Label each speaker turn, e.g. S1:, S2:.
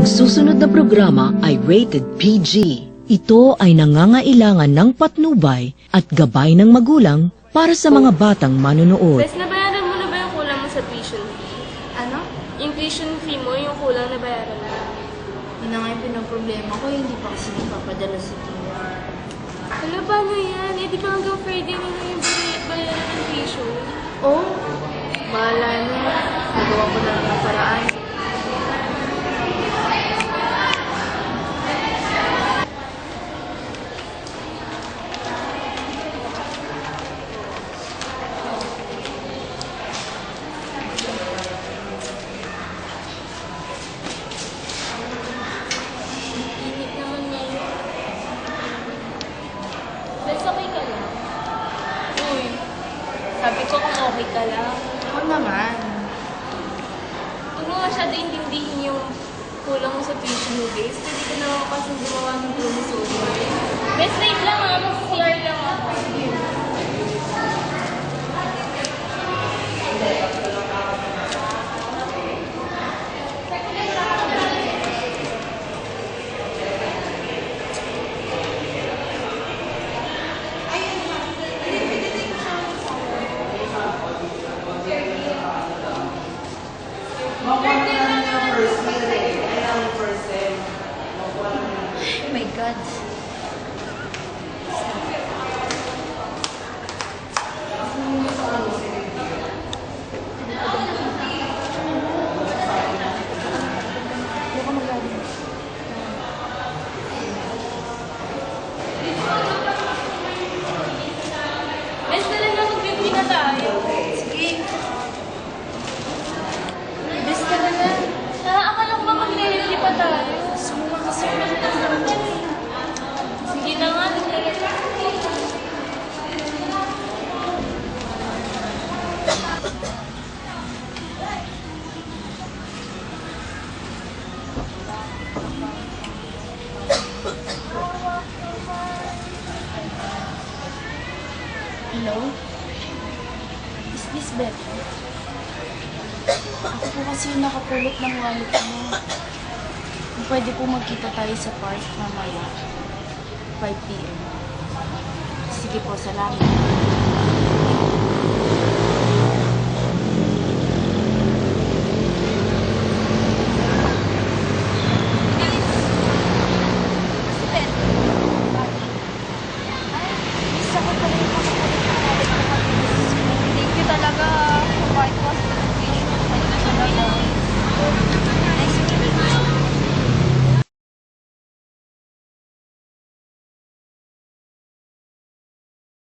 S1: susunod na programa ay rated PG. Ito ay nangangailangan ng patnubay at gabay ng magulang para sa mga batang manonood.
S2: Bes, nabayaran mo na ba yung kulang mo sa tuition fee?
S3: Ano?
S2: Yung tuition fee mo, yung kulang nabayaran mo.
S3: Yun na nga yung pinoproblema ko, hindi pa kasi nagpapadala sa tiwa.
S2: Ano, paano yan? Eh, di ba hanggang Friday na yung bayaran ng tuition?
S3: Oh, bahala na. Nagawa ko na lang ng paraan.
S2: Init naman ngayon. Bes, okay ka lang? Uy, sabi ko kung okay ka lang.
S3: Ako naman.
S2: Huwag mo masyado intindihin yung kulang mo sa tuition mo, Bes. Pwede ka naman kasi gumawa ng promissory. Bes, wait lang ah. Mag-CR lang ako.
S3: Oh my God.
S2: Bes, dala na mag-beauty na tayo.
S3: Sige. Bes ka na lang.
S2: Akala ko ba mag-reality pa tayo?
S3: Sumuma kasi ako.
S2: Sige na nga, naglalaro.
S3: Hello? Is this better? Ako po kasi yung nakapulot ng wallet mo. Kung pwede po magkita tayo sa park mamaya. 5 p.m. Sige po, salamat.